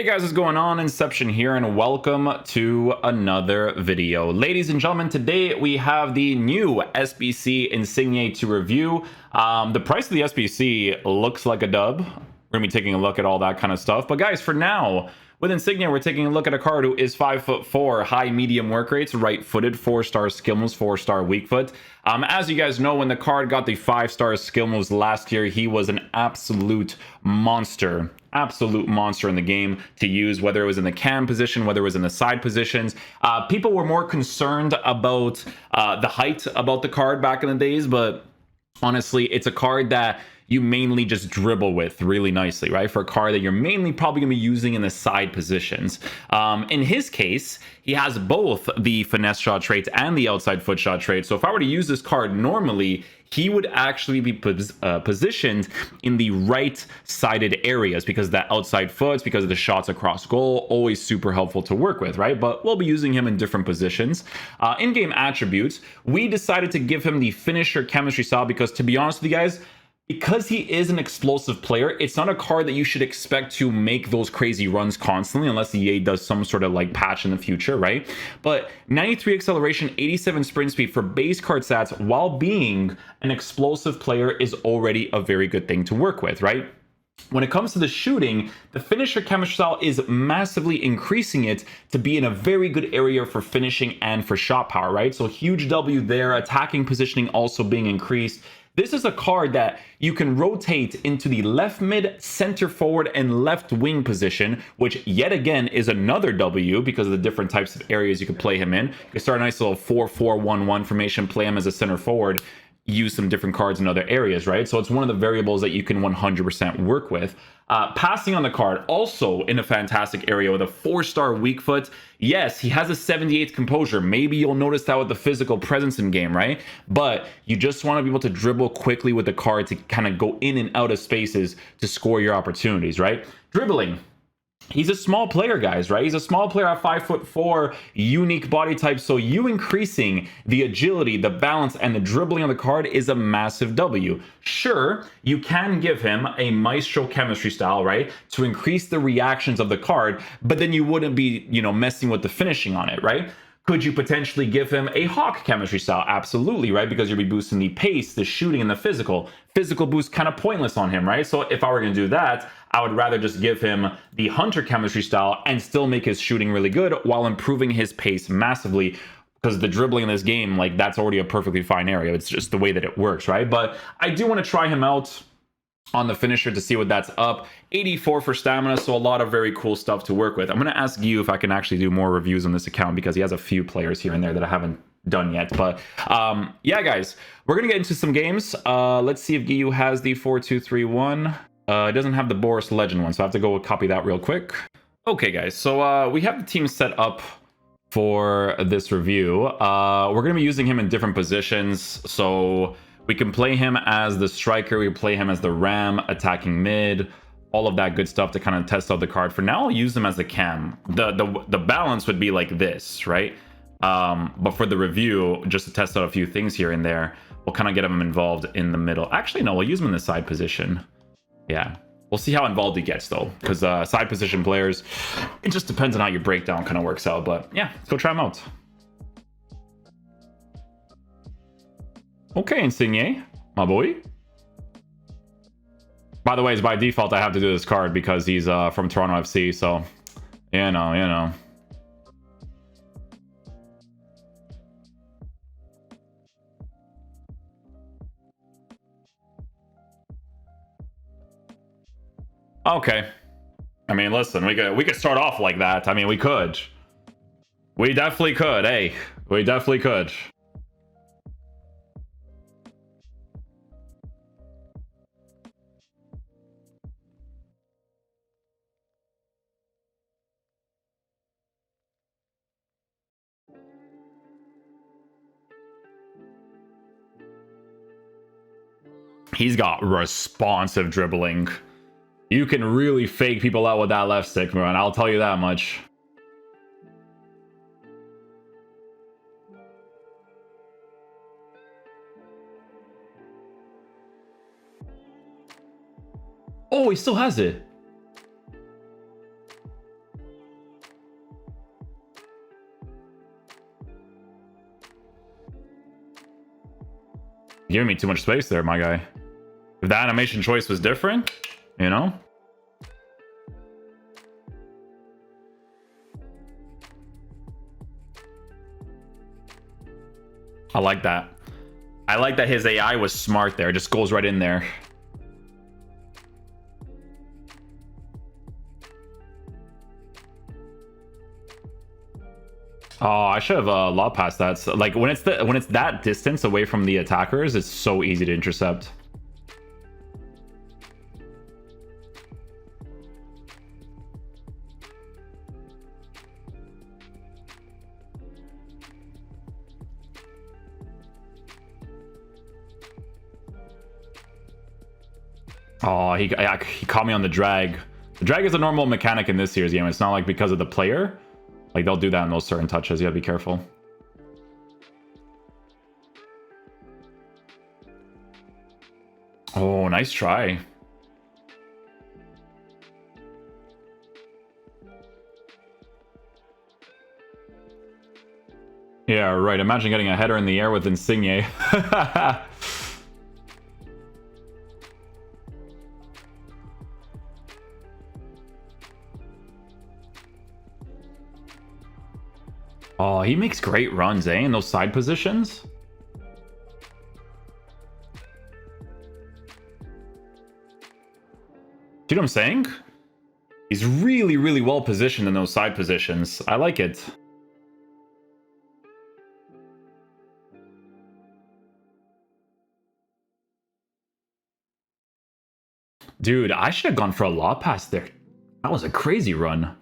Hey guys, what's going on? Inception here, and welcome to another video. Ladies and gentlemen, today we have the new SBC Insigne to review. The price of the SBC looks like a dub. We're gonna be taking a look at all that kind of stuff. But guys, for now, with Insigne, we're taking a look at a card who is 5'4", high medium work rates, right-footed, 4-star skill moves, 4-star weak foot. As you guys know, when the card got the 5-star skill moves last year, he was an absolute monster in the game to use, whether it was in the cam position, whether it was in the side positions. People were more concerned about the height about the card back in the days, but honestly, it's a card that you mainly just dribble with really nicely, right? For a card that you're mainly probably going to be using in the side positions. In his case, he has both the finesse shot traits and the outside foot shot trait. So if I were to use this card normally, he would actually be positioned in the right-sided areas because of that outside foot, because of the shots across goal, always super helpful to work with, right? But we'll be using him in different positions. In-game attributes, we decided to give him the finisher chemistry style because, to be honest with you guys, because he is an explosive player, it's not a card that you should expect to make those crazy runs constantly unless EA does some sort of like patch in the future, right? But 93 acceleration, 87 sprint speed for base card stats while being an explosive player is already a very good thing to work with, right? When it comes to the shooting, the finisher chemistry style is massively increasing it to be in a very good area for finishing and for shot power, right? So huge W there, attacking positioning also being increased. This is a card that you can rotate into the left mid, center forward, and left wing position, which yet again is another W because of the different types of areas you can play him in. You can start a nice little 4-4-1-1 formation, play him as a center forward, use some different cards in other areas, right? So it's one of the variables that you can 100% work with. Passing on the card, also in a fantastic area with a 4-star weak foot. Yes, he has a 78 composure. Maybe you'll notice that with the physical presence in game, right? But you just want to be able to dribble quickly with the card to kind of go in and out of spaces to score your opportunities, right? Dribbling. He's a small player, guys, right? He's a small player at 5'4", unique body type. So you increasing the agility, the balance, and the dribbling on the card is a massive W. Sure, you can give him a maestro chemistry style, right? To increase the reactions of the card, but then you wouldn't be, messing with the finishing on it, right? Could you potentially give him a Hawk chemistry style? Absolutely, right? Because you'll be boosting the pace, the shooting, and the physical. Physical boost kind of pointless on him, right? So if I were going to do that, I would rather just give him the Hunter chemistry style and still make his shooting really good while improving his pace massively. Because the dribbling in this game, like, that's already a perfectly fine area. It's just the way that it works, right? But I do want to try him out on the finisher to see what that's up. 84 for stamina, so a lot of very cool stuff to work with. I'm going to ask you if I can actually do more reviews on this account because he has a few players here and there that I haven't done yet. But yeah, guys, we're going to get into some games. Let's see if Giyu has the 4-2-3-1. It doesn't have the Boris Legend one, so I have to go copy that real quick. Okay, guys, so we have the team set up for this review. We're going to be using him in different positions, so we can play him as the striker, we can play him as the ram, attacking mid, all of that good stuff to kind of test out the card. For now, I'll use him as the cam. The balance would be like this, right? But for the review, just to test out a few things here and there, we'll kind of get him involved in the middle. Actually, no, we'll use him in the side position. Yeah, we'll see how involved he gets, though, because side position players, it just depends on how your breakdown kind of works out. But yeah, let's go try him out. Okay, Insigne, my boy. By the way, it's by default I have to do this card because he's from Toronto FC, so you know. Okay. I mean, listen, we could start off like that. I mean, we could. We definitely could. Hey, we definitely could. He's got responsive dribbling. You can really fake people out with that left stick, man. I'll tell you that much. Oh, he still has it. You're giving me too much space there, my guy. If the animation choice was different, you know? I like that. I like that his AI was smart there. It just goes right in there. Oh, I should have law passed that. So, like when it's that distance away from the attackers, it's so easy to intercept. Oh, he caught me on the drag. The drag is a normal mechanic in this series game. It's not like because of the player. Like, they'll do that in those certain touches. You gotta be careful. Oh, nice try. Yeah, right. Imagine getting a header in the air with Insigne. Oh, he makes great runs, eh? In those side positions. Do you know what I'm saying? He's really, really well positioned in those side positions. I like it. Dude, I should have gone for a law pass there. That was a crazy run.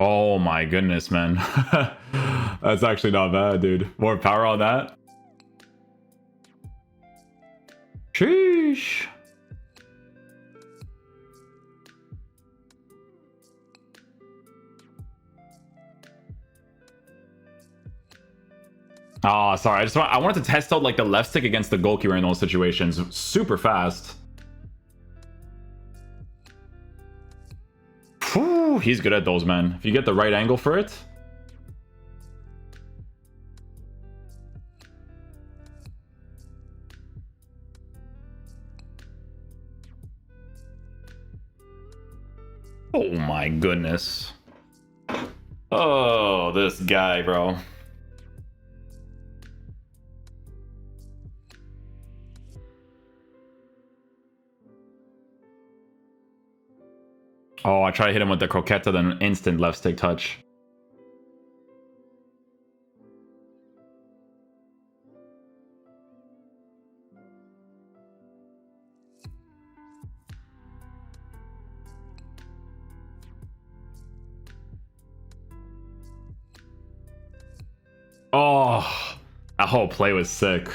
Oh my goodness, man. That's actually not bad, dude. More power on that. Sheesh. Oh, sorry. I wanted to test out like the left stick against the goalkeeper in those situations. Super fast. Whew, he's good at those, man. If you get the right angle for it. Oh my goodness. Oh, this guy, bro. Oh, I try to hit him with the croqueta, then instant left stick touch. Oh, that whole play was sick.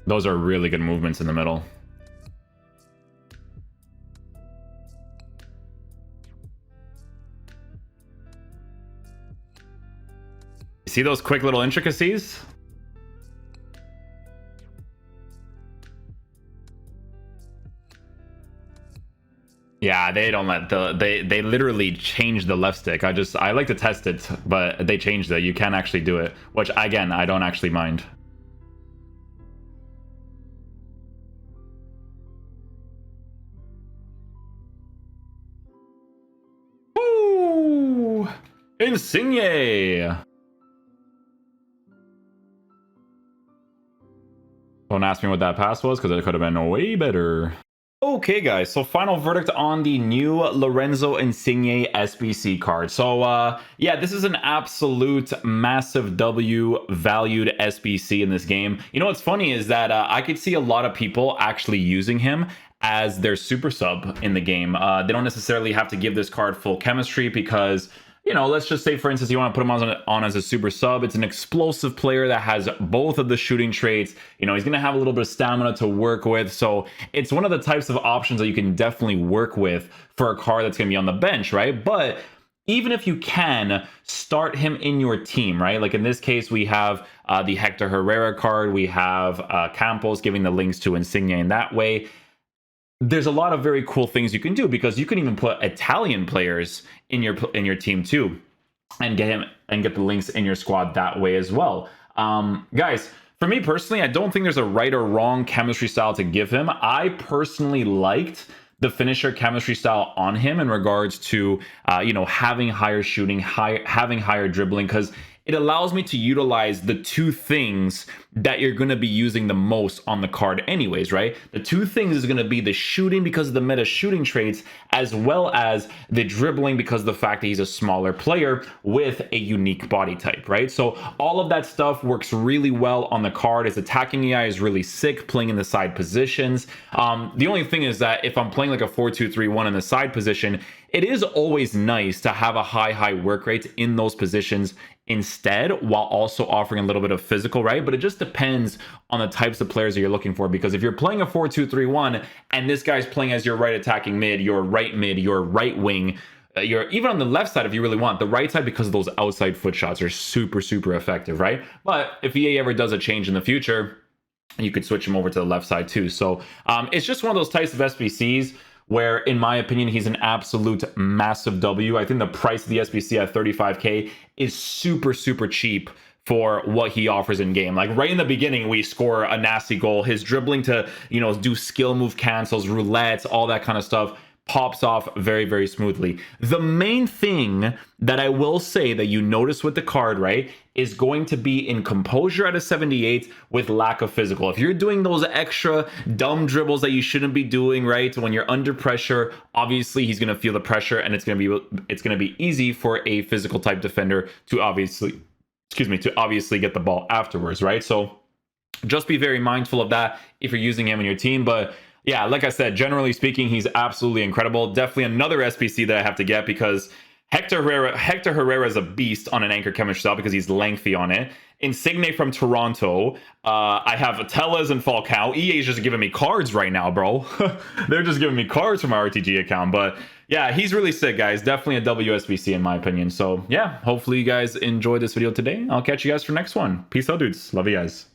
Those are really good movements in the middle. See those quick little intricacies? Yeah, they don't let they literally change the left stick. I like to test it, but they changed it. You can actually do it, which again, I don't actually mind. Ooh, Insigne. Don't ask me what that pass was because it could have been way better. Okay, guys, so final verdict on the new Lorenzo Insigne SBC card. So, yeah, this is an absolute massive W valued SBC in this game. You know what's funny is that I could see a lot of people actually using him as their super sub in the game. They don't necessarily have to give this card full chemistry because, you know, let's just say, for instance, you want to put him on as a super sub. It's an explosive player that has both of the shooting traits. You know, he's going to have a little bit of stamina to work with. So it's one of the types of options that you can definitely work with for a card that's going to be on the bench, right? But even if you can, start him in your team, right? Like in this case, we have the Hector Herrera card. We have Campos giving the links to Insigne in that way. There's a lot of very cool things you can do, because you can even put Italian players in your team too, and get the links in your squad that way as well. Guys, for me personally, I don't think there's a right or wrong chemistry style to give him. I personally liked the finisher chemistry style on him in regards to having higher shooting, having higher dribbling, because it allows me to utilize the two things that you're going to be using the most on the card anyways, right? The two things is going to be the shooting because of the meta shooting traits, as well as the dribbling because of the fact that he's a smaller player with a unique body type, right? So all of that stuff works really well on the card. His attacking AI is really sick, playing in the side positions. The only thing is that if I'm playing like a 4-2-3-1 in the side position, it is always nice to have a high work rate in those positions instead, while also offering a little bit of physical, right? But it just depends on the types of players that you're looking for, because if you're playing a 4-2-3-1 and this guy's playing as your right attacking mid, your right wing, you're even on the left side if you really want. The right side, because of those outside foot shots, are super effective, right? But if EA ever does a change in the future, you could switch him over to the left side too. So it's just one of those types of SBCs where, in my opinion, he's an absolute massive W. I think the price of the SBC at 35k is super cheap for what he offers in game. Like right in the beginning, we score a nasty goal. His dribbling to, do skill move cancels, roulettes, all that kind of stuff pops off very smoothly. The main thing that I will say that you notice with the card, right, is going to be in composure at a 78 with lack of physical. If you're doing those extra dumb dribbles that you shouldn't be doing, right, when you're under pressure, obviously he's going to feel the pressure, and it's going to be easy for a physical type defender to obviously get the ball afterwards, right? So just be very mindful of that if you're using him in your team. But yeah, like I said, generally speaking, he's absolutely incredible. Definitely another SBC that I have to get, because Hector Herrera is a beast on an anchor chemistry style because he's lengthy on it. Insigne from Toronto. I have Tellez and Falcao. EA is just giving me cards right now, bro. They're just giving me cards from my RTG account. But yeah, he's really sick, guys. Definitely a WSBC in my opinion. So yeah, hopefully you guys enjoyed this video today. I'll catch you guys for next one. Peace out, dudes. Love you guys.